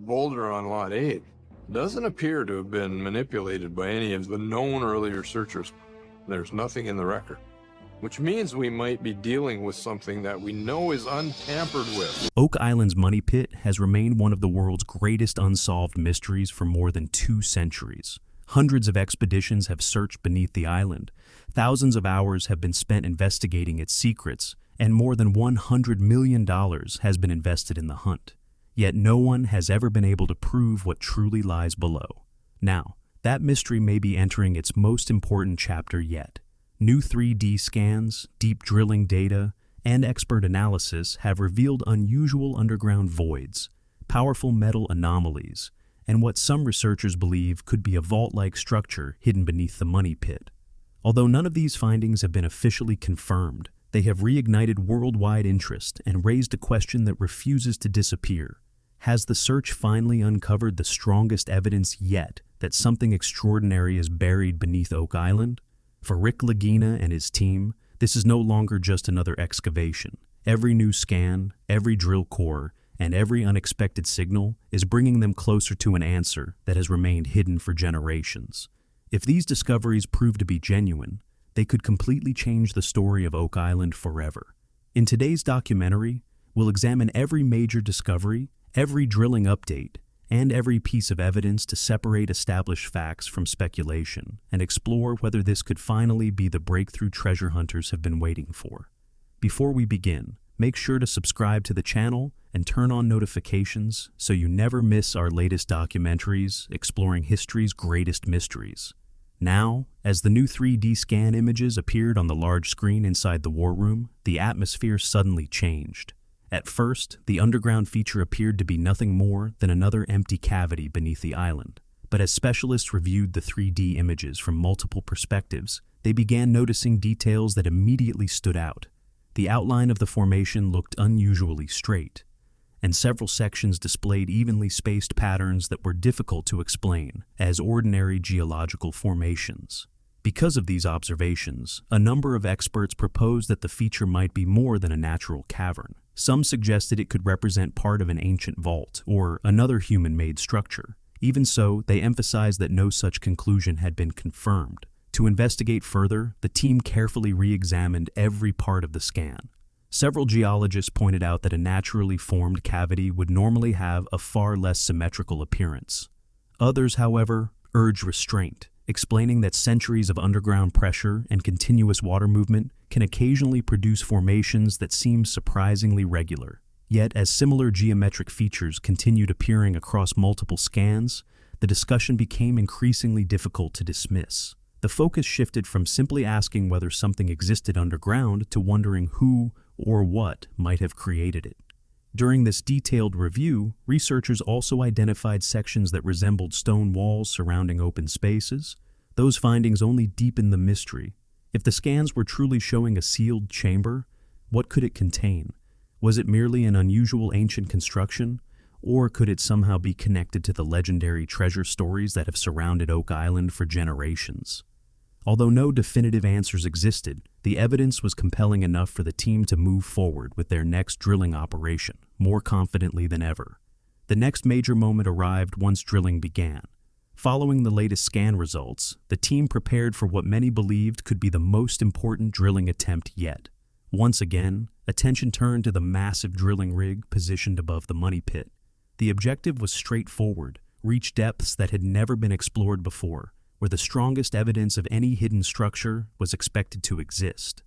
boulder on Lot 8 doesn't appear to have been manipulated by any of the known earlier searchers. There's nothing in the record, which means we might be dealing with something that we know is untampered with. Oak Island's money pit has remained one of the world's greatest unsolved mysteries for more than 2 centuries. Hundreds of expeditions have searched beneath the island. Thousands of hours have been spent investigating its secrets, and more than $100 million has been invested in the hunt. Yet no one has ever been able to prove what truly lies below. Now, that mystery may be entering its most important chapter yet. New 3D scans, deep drilling data, and expert analysis have revealed unusual underground voids, powerful metal anomalies, and what some researchers believe could be a vault-like structure hidden beneath the money pit. Although none of these findings have been officially confirmed, they have reignited worldwide interest and raised a question that refuses to disappear. Has the search finally uncovered the strongest evidence yet that something extraordinary is buried beneath Oak Island? For Rick Lagina and his team, this is no longer just another excavation. Every new scan, every drill core, and every unexpected signal is bringing them closer to an answer that has remained hidden for generations. If these discoveries prove to be genuine, they could completely change the story of Oak Island forever. In today's documentary, we'll examine every major discovery, every drilling update, and every piece of evidence to separate established facts from speculation and explore whether this could finally be the breakthrough treasure hunters have been waiting for. Before we begin, make sure to subscribe to the channel and turn on notifications so you never miss our latest documentaries exploring history's greatest mysteries. Now, as the new 3D scan images appeared on the large screen inside the war room, the atmosphere suddenly changed. At first, the underground feature appeared to be nothing more than another empty cavity beneath the island. But as specialists reviewed the 3D images from multiple perspectives, they began noticing details that immediately stood out. The outline of the formation looked unusually straight, and several sections displayed evenly spaced patterns that were difficult to explain as ordinary geological formations. Because of these observations, a number of experts proposed that the feature might be more than a natural cavern. Some suggested it could represent part of an ancient vault or another human-made structure. Even so, they emphasized that no such conclusion had been confirmed. To investigate further, the team carefully re-examined every part of the scan. Several geologists pointed out that a naturally formed cavity would normally have a far less symmetrical appearance. Others, however, urged restraint, explaining that centuries of underground pressure and continuous water movement can occasionally produce formations that seem surprisingly regular. Yet, as similar geometric features continued appearing across multiple scans, the discussion became increasingly difficult to dismiss. The focus shifted from simply asking whether something existed underground to wondering who or what might have created it. During this detailed review, researchers also identified sections that resembled stone walls surrounding open spaces. Those findings only deepened the mystery. If the scans were truly showing a sealed chamber, what could it contain? Was it merely an unusual ancient construction, or could it somehow be connected to the legendary treasure stories that have surrounded Oak Island for generations? Although no definitive answers existed, the evidence was compelling enough for the team to move forward with their next drilling operation, more confidently than ever. The next major moment arrived once drilling began. Following the latest scan results, the team prepared for what many believed could be the most important drilling attempt yet. Once again, attention turned to the massive drilling rig positioned above the money pit. The objective was straightforward: reach depths that had never been explored before, where the strongest evidence of any hidden structure was expected to exist.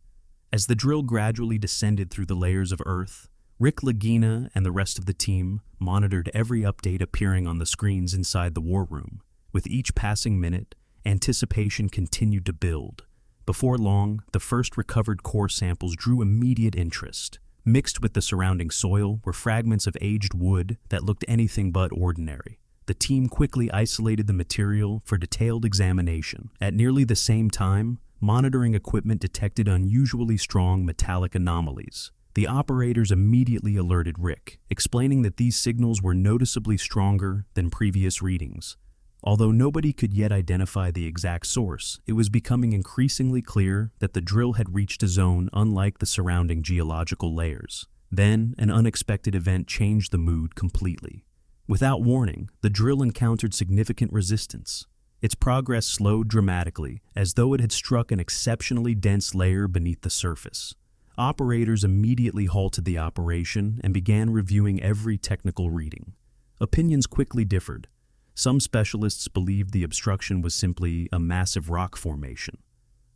As the drill gradually descended through the layers of earth, Rick Lagina and the rest of the team monitored every update appearing on the screens inside the war room. With each passing minute, anticipation continued to build. Before long, the first recovered core samples drew immediate interest. Mixed with the surrounding soil were fragments of aged wood that looked anything but ordinary. The team quickly isolated the material for detailed examination. At nearly the same time, monitoring equipment detected unusually strong metallic anomalies. The operators immediately alerted Rick, explaining that these signals were noticeably stronger than previous readings. Although nobody could yet identify the exact source, it was becoming increasingly clear that the drill had reached a zone unlike the surrounding geological layers. Then, an unexpected event changed the mood completely. Without warning, the drill encountered significant resistance. Its progress slowed dramatically, as though it had struck an exceptionally dense layer beneath the surface. Operators immediately halted the operation and began reviewing every technical reading. Opinions quickly differed. Some specialists believed the obstruction was simply a massive rock formation.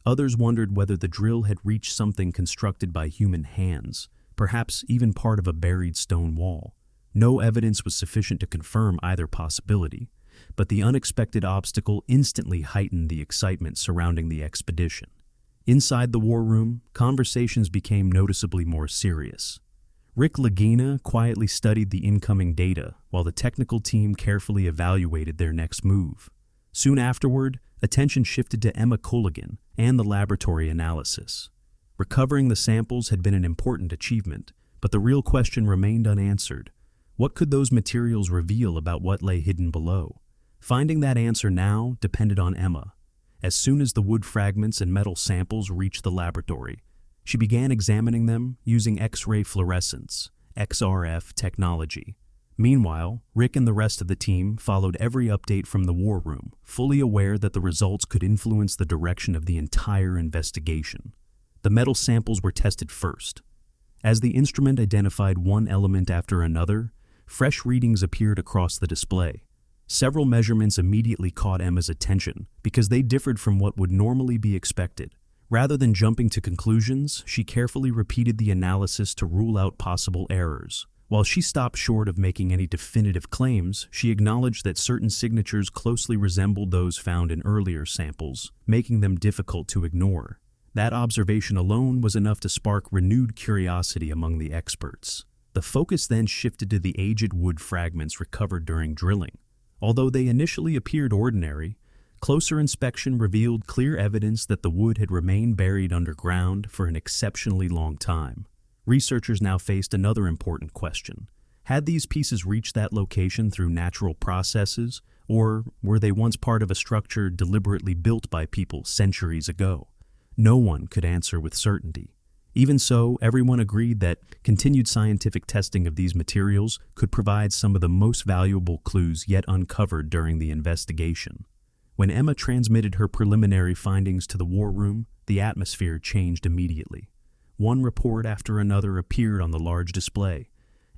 Others wondered whether the drill had reached something constructed by human hands, perhaps even part of a buried stone wall. No evidence was sufficient to confirm either possibility, but the unexpected obstacle instantly heightened the excitement surrounding the expedition. Inside the war room, conversations became noticeably more serious. Rick Lagina quietly studied the incoming data while the technical team carefully evaluated their next move. Soon afterward, attention shifted to Emma Culligan and the laboratory analysis. Recovering the samples had been an important achievement, but the real question remained unanswered. What could those materials reveal about what lay hidden below? Finding that answer now depended on Emma. As soon as the wood fragments and metal samples reached the laboratory, she began examining them using X-ray fluorescence, XRF technology. Meanwhile, Rick and the rest of the team followed every update from the war room, fully aware that the results could influence the direction of the entire investigation. The metal samples were tested first. As the instrument identified one element after another, fresh readings appeared across the display. Several measurements immediately caught Emma's attention because they differed from what would normally be expected. Rather than jumping to conclusions, she carefully repeated the analysis to rule out possible errors. While she stopped short of making any definitive claims, she acknowledged that certain signatures closely resembled those found in earlier samples, making them difficult to ignore. That observation alone was enough to spark renewed curiosity among the experts. The focus then shifted to the aged wood fragments recovered during drilling. Although they initially appeared ordinary, closer inspection revealed clear evidence that the wood had remained buried underground for an exceptionally long time. Researchers now faced another important question. Had these pieces reached that location through natural processes, or were they once part of a structure deliberately built by people centuries ago? No one could answer with certainty. Even so, everyone agreed that continued scientific testing of these materials could provide some of the most valuable clues yet uncovered during the investigation. When Emma transmitted her preliminary findings to the war room, the atmosphere changed immediately. One report after another appeared on the large display,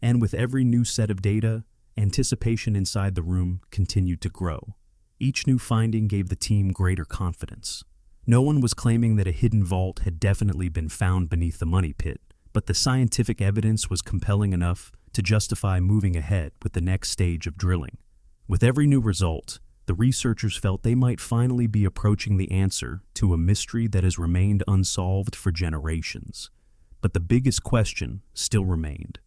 and with every new set of data, anticipation inside the room continued to grow. Each new finding gave the team greater confidence. No one was claiming that a hidden vault had definitely been found beneath the money pit, but the scientific evidence was compelling enough to justify moving ahead with the next stage of drilling. With every new result, the researchers felt they might finally be approaching the answer to a mystery that has remained unsolved for generations. But the biggest question still remained.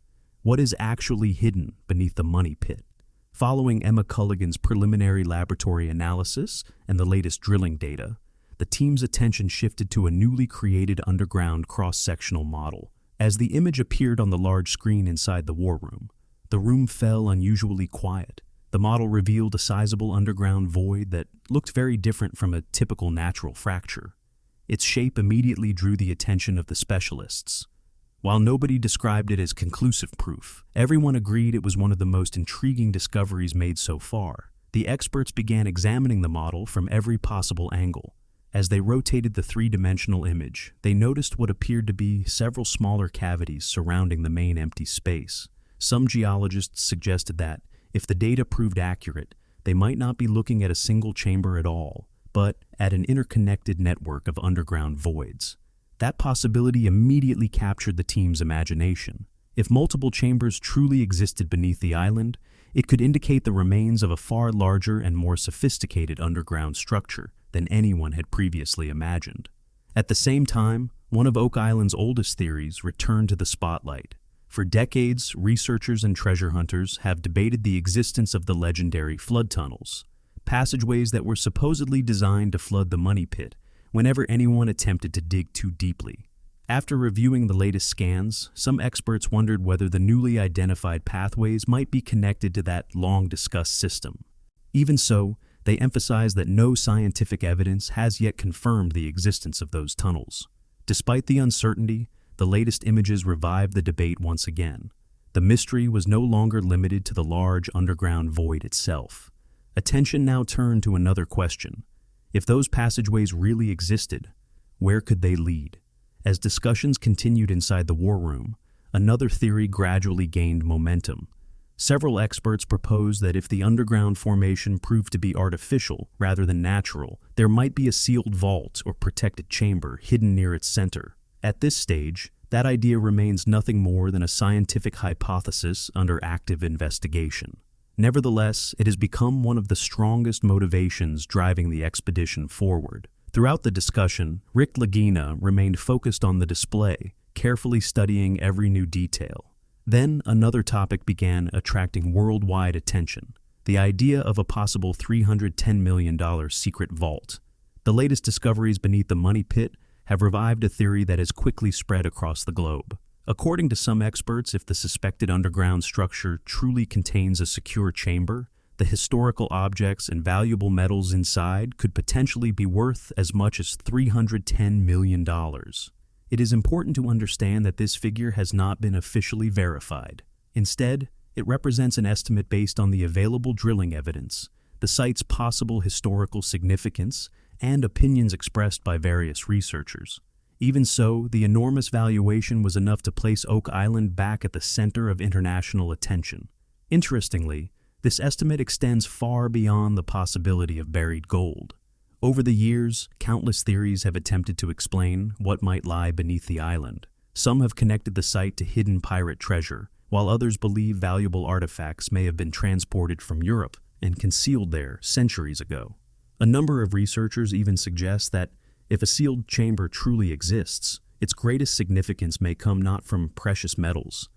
What is actually hidden beneath the money pit? Following Emma Culligan's preliminary laboratory analysis and the latest drilling data, the team's attention shifted to a newly created underground cross-sectional model. As the image appeared on the large screen inside the war room, the room fell unusually quiet. The model revealed a sizable underground void that looked very different from a typical natural fracture. Its shape immediately drew the attention of the specialists. While nobody described it as conclusive proof, everyone agreed it was one of the most intriguing discoveries made so far. The experts began examining the model from every possible angle. As they rotated the three-dimensional image, they noticed what appeared to be several smaller cavities surrounding the main empty space. Some geologists suggested that, if the data proved accurate, they might not be looking at a single chamber at all, but at an interconnected network of underground voids. That possibility immediately captured the team's imagination. If multiple chambers truly existed beneath the island, it could indicate the remains of a far larger and more sophisticated underground structure than anyone had previously imagined. At the same time, one of Oak Island's oldest theories returned to the spotlight. For decades, researchers and treasure hunters have debated the existence of the legendary flood tunnels, passageways that were supposedly designed to flood the money pit whenever anyone attempted to dig too deeply. After reviewing the latest scans, some experts wondered whether the newly identified pathways might be connected to that long-discussed system. Even so, they emphasized that no scientific evidence has yet confirmed the existence of those tunnels. Despite the uncertainty, the latest images revived the debate once again. The mystery was no longer limited to the large underground void itself. Attention now turned to another question. If those passageways really existed, where could they lead? As discussions continued inside the war room, another theory gradually gained momentum. Several experts proposed that if the underground formation proved to be artificial rather than natural, there might be a sealed vault or protected chamber hidden near its center. At this stage, that idea remains nothing more than a scientific hypothesis under active investigation. Nevertheless, it has become one of the strongest motivations driving the expedition forward. Throughout the discussion, Rick Lagina remained focused on the display, carefully studying every new detail. Then another topic began attracting worldwide attention: the idea of a possible $310 million secret vault. The latest discoveries beneath the money pit have revived a theory that has quickly spread across the globe. According to some experts, if the suspected underground structure truly contains a secure chamber, the historical objects and valuable metals inside could potentially be worth as much as $310 million. It is important to understand that this figure has not been officially verified. Instead, it represents an estimate based on the available drilling evidence, the site's possible historical significance, and opinions expressed by various researchers. Even so, the enormous valuation was enough to place Oak Island back at the center of international attention. Interestingly, this estimate extends far beyond the possibility of buried gold. Over the years, countless theories have attempted to explain what might lie beneath the island. Some have connected the site to hidden pirate treasure, while others believe valuable artifacts may have been transported from Europe and concealed there centuries ago. A number of researchers even suggest that if a sealed chamber truly exists, its greatest significance may come not from precious metals,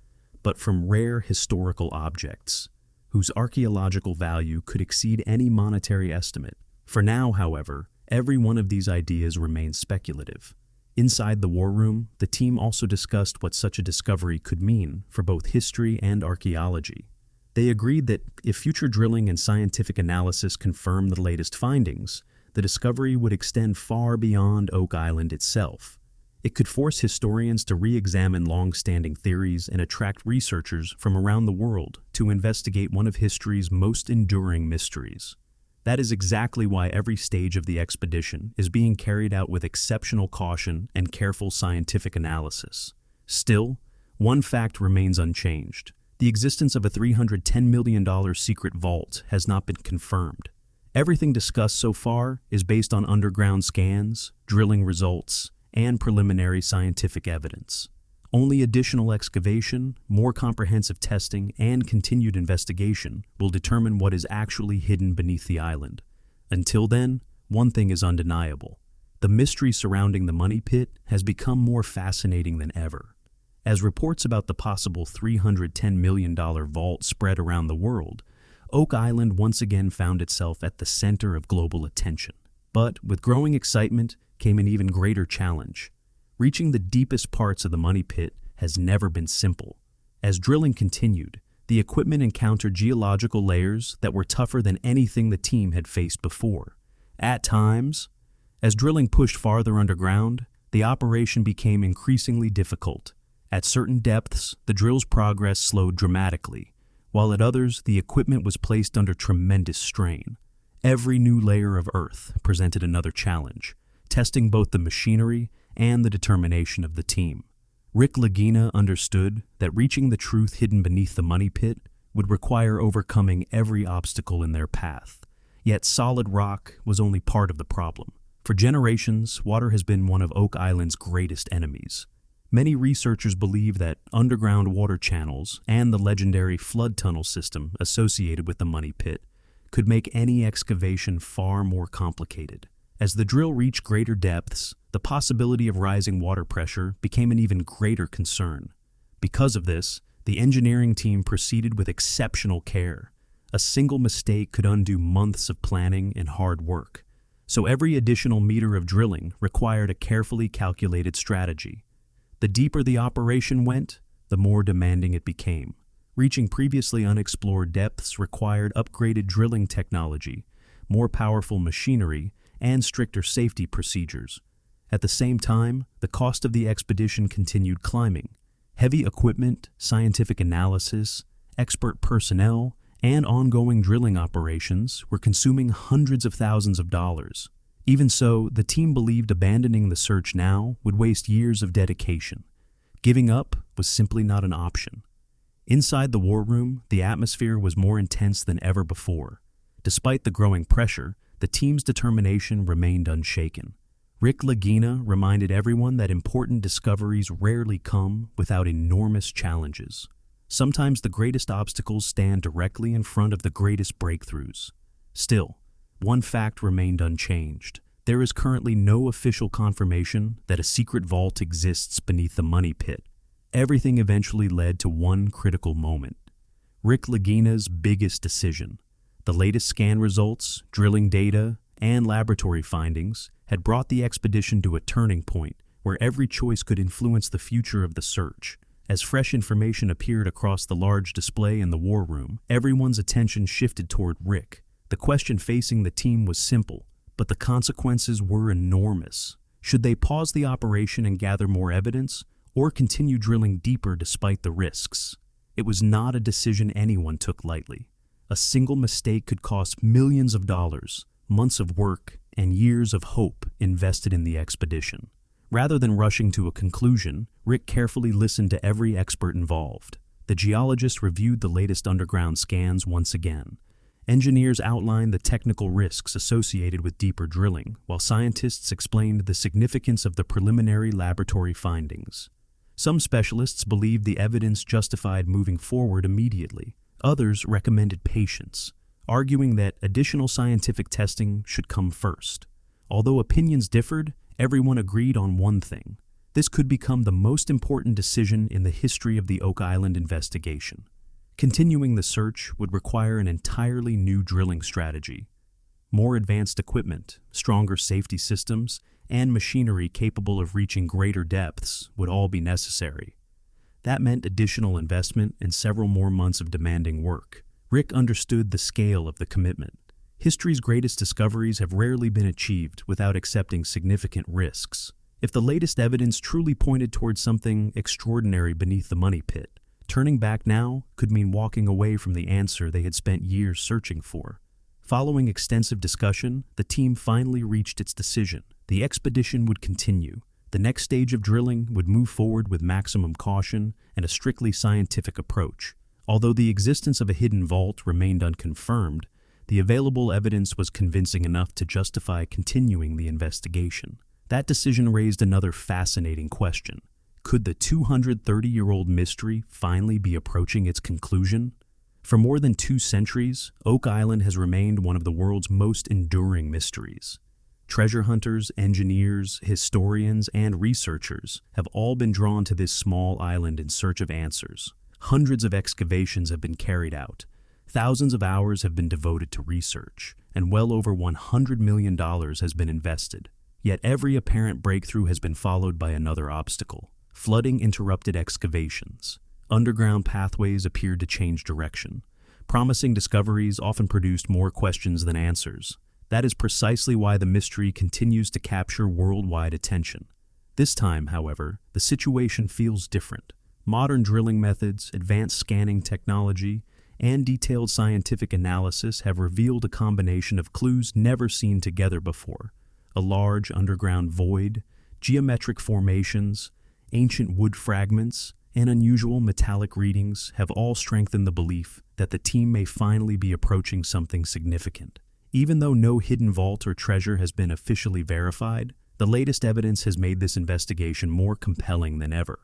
but from rare historical objects, whose archaeological value could exceed any monetary estimate. For now, however, every one of these ideas remains speculative. Inside the war room, the team also discussed what such a discovery could mean for both history and archaeology. They agreed that if future drilling and scientific analysis confirm the latest findings, the discovery would extend far beyond Oak Island itself. It could force historians to re-examine long-standing theories and attract researchers from around the world to investigate one of history's most enduring mysteries. That is exactly why every stage of the expedition is being carried out with exceptional caution and careful scientific analysis. Still, one fact remains unchanged. The existence of a $310 million secret vault has not been confirmed. Everything discussed so far is based on underground scans, drilling results, and preliminary scientific evidence. Only additional excavation, more comprehensive testing, and continued investigation will determine what is actually hidden beneath the island. Until then, one thing is undeniable. The mystery surrounding the money pit has become more fascinating than ever. As reports about the possible $310 million vault spread around the world, Oak Island once again found itself at the center of global attention. But with growing excitement came an even greater challenge. Reaching the deepest parts of the money pit has never been simple. As drilling continued, the equipment encountered geological layers that were tougher than anything the team had faced before. At times, as drilling pushed farther underground, the operation became increasingly difficult. At certain depths, the drill's progress slowed dramatically, while at others, the equipment was placed under tremendous strain. Every new layer of earth presented another challenge, testing both the machinery and the determination of the team. Rick Lagina understood that reaching the truth hidden beneath the money pit would require overcoming every obstacle in their path. Yet solid rock was only part of the problem. For generations, water has been one of Oak Island's greatest enemies. Many researchers believe that underground water channels and the legendary flood tunnel system associated with the money pit could make any excavation far more complicated. As the drill reached greater depths, the possibility of rising water pressure became an even greater concern. Because of this, the engineering team proceeded with exceptional care. A single mistake could undo months of planning and hard work. So every additional meter of drilling required a carefully calculated strategy. The deeper the operation went, the more demanding it became. Reaching previously unexplored depths required upgraded drilling technology, more powerful machinery, and stricter safety procedures. At the same time, the cost of the expedition continued climbing. Heavy equipment, scientific analysis, expert personnel, and ongoing drilling operations were consuming hundreds of thousands of dollars. Even so, the team believed abandoning the search now would waste years of dedication. Giving up was simply not an option. Inside the war room, the atmosphere was more intense than ever before. Despite the growing pressure, the team's determination remained unshaken. Rick Lagina reminded everyone that important discoveries rarely come without enormous challenges. Sometimes the greatest obstacles stand directly in front of the greatest breakthroughs. Still, one fact remained unchanged. There is currently no official confirmation that a secret vault exists beneath the money pit. Everything eventually led to one critical moment: Rick Lagina's biggest decision. The latest scan results, drilling data, and laboratory findings had brought the expedition to a turning point where every choice could influence the future of the search. As fresh information appeared across the large display in the war room, everyone's attention shifted toward Rick. The question facing the team was simple, but the consequences were enormous. Should they pause the operation and gather more evidence, or continue drilling deeper despite the risks? It was not a decision anyone took lightly. A single mistake could cost millions of dollars, months of work, and years of hope invested in the expedition. Rather than rushing to a conclusion, Rick carefully listened to every expert involved. The geologists reviewed the latest underground scans once again. Engineers outlined the technical risks associated with deeper drilling, while scientists explained the significance of the preliminary laboratory findings. Some specialists believed the evidence justified moving forward immediately. Others recommended patience, arguing that additional scientific testing should come first. Although opinions differed, everyone agreed on one thing: this could become the most important decision in the history of the Oak Island investigation. Continuing the search would require an entirely new drilling strategy. More advanced equipment, stronger safety systems, and machinery capable of reaching greater depths would all be necessary. That meant additional investment and several more months of demanding work. Rick understood the scale of the commitment. History's greatest discoveries have rarely been achieved without accepting significant risks. If the latest evidence truly pointed towards something extraordinary beneath the money pit, turning back now could mean walking away from the answer they had spent years searching for. Following extensive discussion, the team finally reached its decision. The expedition would continue. The next stage of drilling would move forward with maximum caution and a strictly scientific approach. Although the existence of a hidden vault remained unconfirmed, the available evidence was convincing enough to justify continuing the investigation. That decision raised another fascinating question. Could the 230-year-old mystery finally be approaching its conclusion? For more than 2 centuries, Oak Island has remained one of the world's most enduring mysteries. Treasure hunters, engineers, historians, and researchers have all been drawn to this small island in search of answers. Hundreds of excavations have been carried out. Thousands of hours have been devoted to research, and well over $100 million has been invested. Yet every apparent breakthrough has been followed by another obstacle. Flooding interrupted excavations. Underground pathways appeared to change direction. Promising discoveries often produced more questions than answers. That is precisely why the mystery continues to capture worldwide attention. This time, however, the situation feels different. Modern drilling methods, advanced scanning technology, and detailed scientific analysis have revealed a combination of clues never seen together before. A large underground void, geometric formations, ancient wood fragments, and unusual metallic readings have all strengthened the belief that the team may finally be approaching something significant. Even though no hidden vault or treasure has been officially verified, the latest evidence has made this investigation more compelling than ever.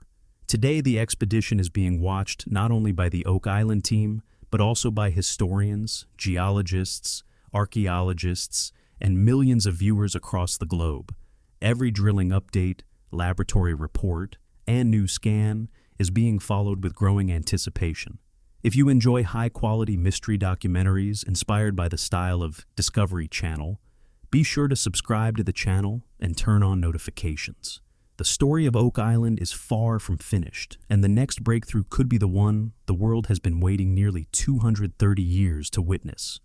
Today, the expedition is being watched not only by the Oak Island team, but also by historians, geologists, archaeologists, and millions of viewers across the globe. Every drilling update, laboratory report, and new scan is being followed with growing anticipation. If you enjoy high-quality mystery documentaries inspired by the style of Discovery Channel, be sure to subscribe to the channel and turn on notifications. The story of Oak Island is far from finished, and the next breakthrough could be the one the world has been waiting nearly 230 years to witness.